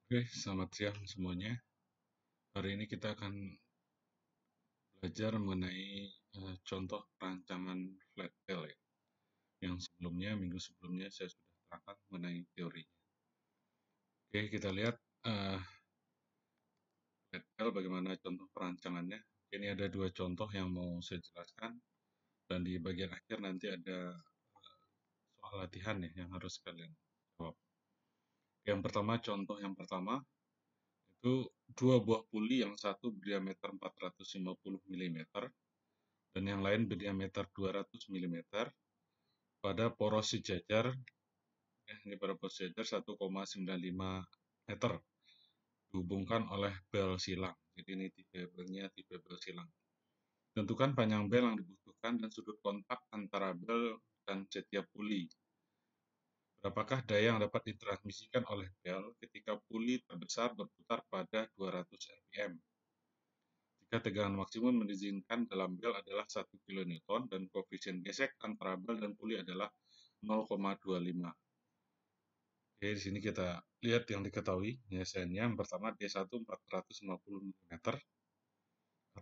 Oke, selamat siang semuanya. Hari ini kita akan belajar mengenai contoh perancangan flat tail ya, yang minggu sebelumnya saya sudah terangkan mengenai teorinya. Oke, kita lihat eh, flat tail bagaimana contoh perancangannya. Ini ada dua contoh yang mau saya jelaskan, dan di bagian akhir nanti ada soal latihan ya yang harus kalian jawab. Yang pertama, contoh yang pertama, itu dua buah puli yang satu berdiameter 450 mm dan yang lain berdiameter 200 mm pada poros sejajar, ini pada poros sejajar 1,95 meter dihubungkan oleh bel silang. Jadi ini tipe belnya tipe bel silang. Tentukan panjang bel yang dibutuhkan dan sudut kontak antara bel dan setiap puli. Berapakah daya yang dapat ditransmisikan oleh bel ketika puli terbesar berputar pada 200 rpm? Jika tegangan maksimum yang diizinkan dalam bel adalah 1 kN dan koefisien gesek antara bel dan puli adalah 0,25. Oke, di sini kita lihat yang diketahui penyelesaiannya. Yang pertama D1 450 mm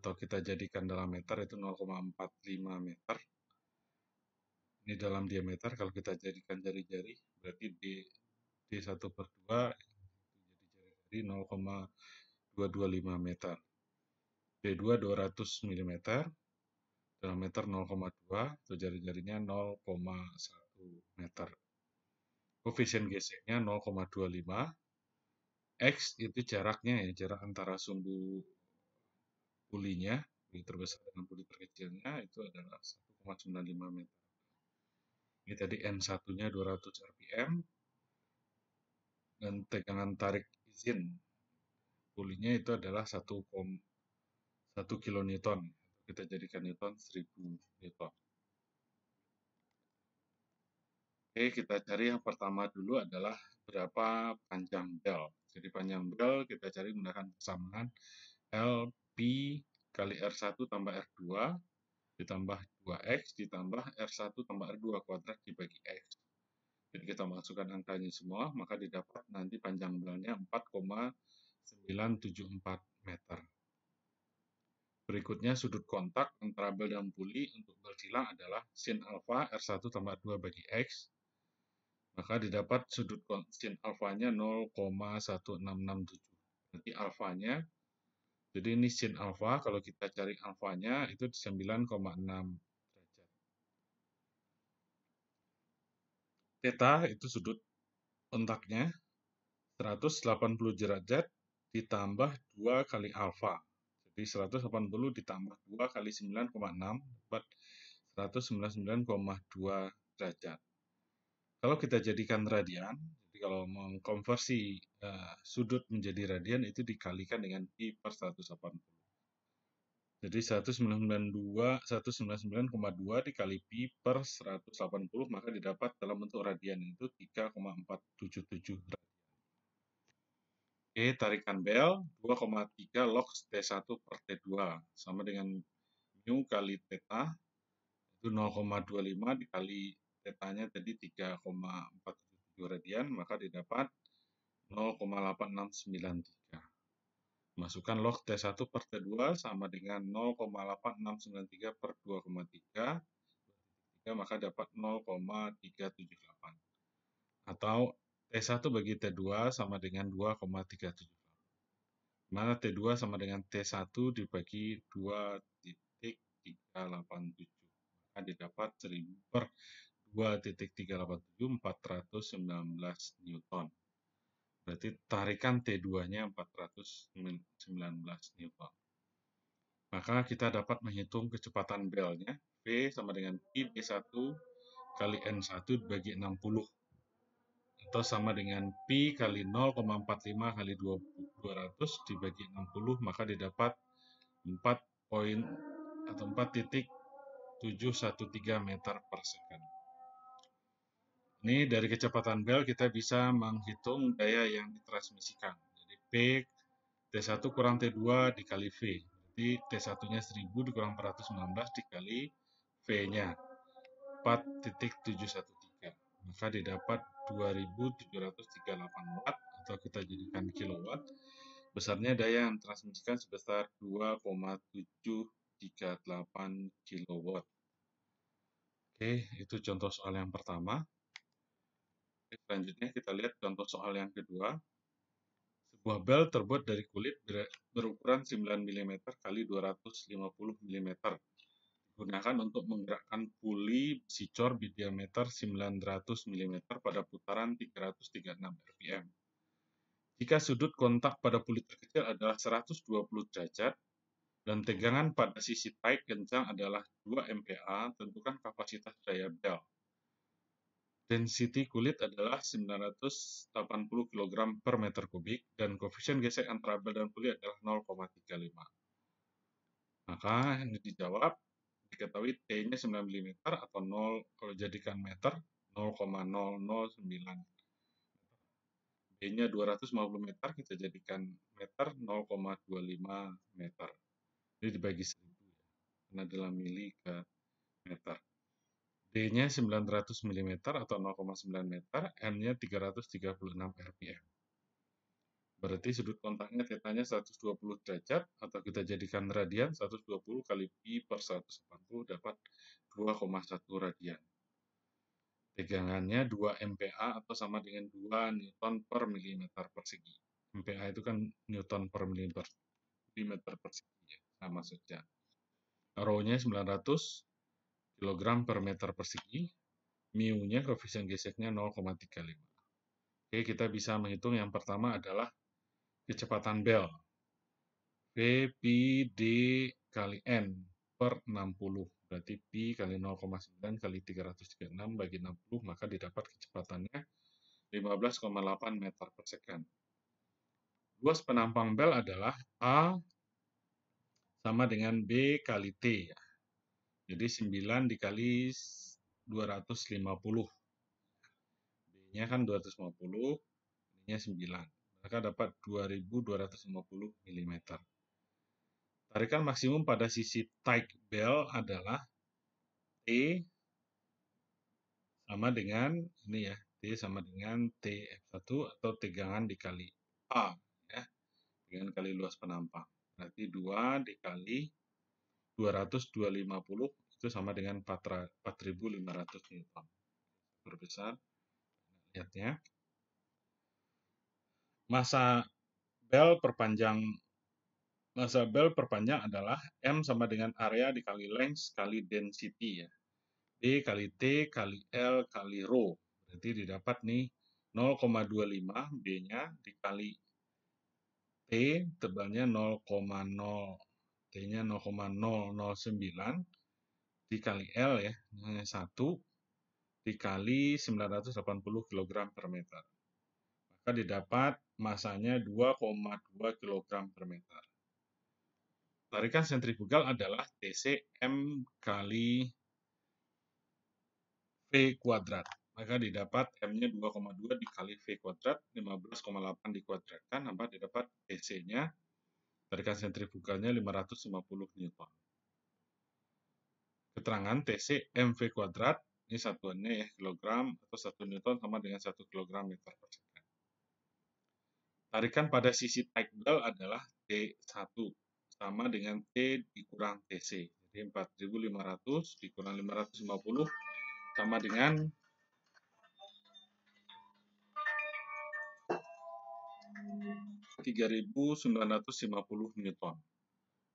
atau kita jadikan dalam meter itu 0,45 meter. Ini dalam diameter, kalau kita jadikan jari-jari berarti D1 per 2 jadi jari-jari 0,225 meter. D2 200 mm dalam meter 0,2 atau jari-jarinya 0,1 meter. Koefisien geseknya 0,25. X itu jaraknya ya, jarak antara sumbu pulinya, puli terbesar dengan puli terkecilnya itu adalah 1,95 meter. Ini tadi N1-nya 200 rpm dan tegangan tarik izin pulinya itu adalah 1 kilonewton. Kita jadikan newton 1000 newton. Oke, kita cari yang pertama dulu adalah berapa panjang bel. Jadi panjang bel kita cari menggunakan persamaan LP kali R1 tambah R2 ditambah 2X ditambah R1 tambah R2 kuadrat dibagi X. Jadi kita masukkan angkanya semua, maka didapat nanti panjang belnya 4,974 meter. Berikutnya sudut kontak antara bel dan puli untuk bel silang adalah sin alfa R1 tambah 2 bagi X. Maka didapat sudut sin alfanya 0,1667. Berarti alfanya, jadi ini sin alfa, kalau kita cari alfanya itu 9,6 derajat. Theta itu sudut kontaknya 180 derajat ditambah 2 kali alfa. Jadi 180 ditambah 2 kali 9,6 dapat 199,2 derajat. Kalau kita jadikan radian, jadi kalau mengkonversi sudut menjadi radian itu dikalikan dengan pi per 180. Jadi 199,2 dikali pi per 180 maka didapat dalam bentuk radian itu 3,477 radian. Oke, tarikan bel 2,3 log T1 per T2 sama dengan mu kali theta itu 0,25 dikali tetanya tadi 3,477 radian, maka didapat 0,8693. Masukkan log T1 per T2 sama dengan 0,8693 per 2,3, maka dapat 0,378. Atau T1 bagi T2 sama dengan 2,378. Mana T2 sama dengan T1 dibagi 2,387. Maka didapat 1000 per 2,387, 419 Newton. Berarti tarikan T2-nya 419 Newton. Maka kita dapat menghitung kecepatan belnya. V sama dengan Pi B1 kali N1 dibagi 60. Atau sama dengan Pi kali 0,45 kali 200 dibagi 60, maka didapat 4 poin atau 4,713 meter per second. Ini dari kecepatan bel kita bisa menghitung daya yang ditransmisikan. Jadi P T1 kurang T2 dikali V. Jadi T1-nya 1000 dikurang 419 dikali V-nya 4,713. Maka didapat 2.738 watt atau kita kita jadikan kilowatt, besarnya daya yang transmisikan sebesar 2,738 kilowatt. Oke, itu contoh soal yang pertama. Oke, selanjutnya kita lihat contoh soal yang kedua. Sebuah bel terbuat dari kulit berukuran 9 mm kali 250 mm digunakan untuk menggerakkan puli besi cor berdiameter 900 mm pada putaran 336 rpm. Jika sudut kontak pada puli terkecil adalah 120 derajat dan tegangan pada sisi taik kencang adalah 2 MPa, tentukan kapasitas daya bel. Density kulit adalah 980 kg per meter kubik dan koefisien gesek antara bel dan puli adalah 0,35. Maka ini dijawab, diketahui T-nya 9 mm atau 0, kalau jadikan meter 0,009. B-nya 250 meter, kita jadikan meter 0,25 meter. Ini dibagi 1000 ya, karena dalam mili ke meter. D-nya 900 mm atau 0,9 meter, M-nya 336 rpm. Berarti sudut kontaknya θ-nya 120 derajat, atau kita jadikan radian, 120 kali pi per 180 dapat 2,1 radian. Tegangannya 2 MPa atau sama dengan 2 Newton per milimeter persegi. MPa itu kan Newton per milimeter persegi, ya, sama saja. Rho-nya 900 kg per meter persegi, mu-nya koefisien geseknya 0,35. Oke, kita bisa menghitung yang pertama adalah kecepatan bel. V pi D kali N per 60. Berarti pi kali 0,9 kali 336 bagi 60, maka didapat kecepatannya 15,8 meter per second. Luas penampang bel adalah A sama dengan B kali T. Jadi 9 dikali 250. B-nya kan 250, B-nya 9. Maka dapat 2250 mm. Tarikan maksimum pada sisi taik bel adalah T sama dengan ini ya, T sama dengan TF1 atau tegangan dikali A ya, tegangan kali luas penampang. Berarti 2 dikali 250 itu sama dengan 4500 Newton. Berbesar. Lihatnya. Masa bel perpanjang adalah M sama dengan area dikali length kali density ya. D kali T kali L kali rho. Berarti didapat nih 0,25 B-nya dikali T, tebalnya 0,0, T-nya 0,009 dikali L ya, 1 dikali 980 kg per meter. Maka didapat masanya 2,2 kg per meter. Tarikan sentrifugal adalah TC M kali V kuadrat. Maka didapat M-nya 2,2 dikali V kuadrat, 15,8 dikuadratkan, maka didapat TC-nya, tarikan sentrifugalnya 550 Newton. Keterangan TC MV kuadrat, ini satuannya ya, kilogram, atau 1 Newton sama dengan 1 kg meter per second. Tarikan pada sisi taik bel adalah T1, sama dengan T dikurang TC. Jadi 4500 dikurang 550 sama dengan 3950 Newton.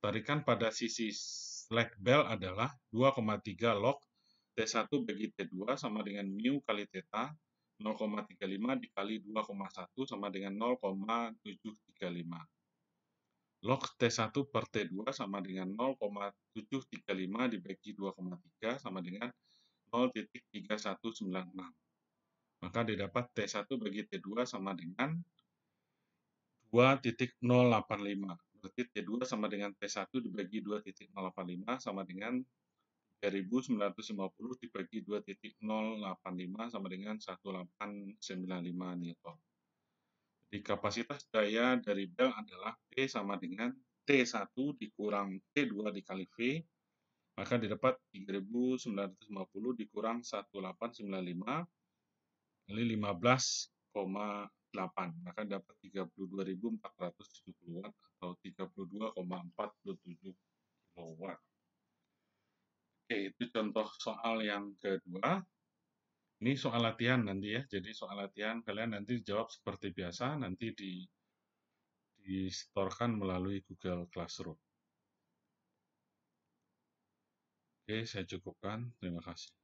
Tarikan pada sisi slack bel adalah 2,3 log T1 bagi T2 sama dengan mu kali θ, 0,35 dikali 2,1 sama dengan 0,735. Log T1 per T2 sama dengan 0,735 dibagi 2,3 sama dengan 0,3196. Maka didapat T1 bagi T2 sama dengan 2,085. Berarti T2 sama dengan T1 dibagi 2,085 sama dengan 3950 dibagi 2,085 sama dengan 1895 Newton. Jadi kapasitas daya dari bel adalah P sama dengan T1 dikurang T2 dikali V, maka didapat 3950 dikurang 1895, ini 15,7 8, maka dapat 32.470 watt atau 32,47 kilowatt. Oke, itu contoh soal yang kedua. Ini soal latihan nanti ya. Jadi soal latihan kalian nanti jawab seperti biasa, nanti disetorkan melalui Google Classroom. Oke, saya cukupkan. Terima kasih.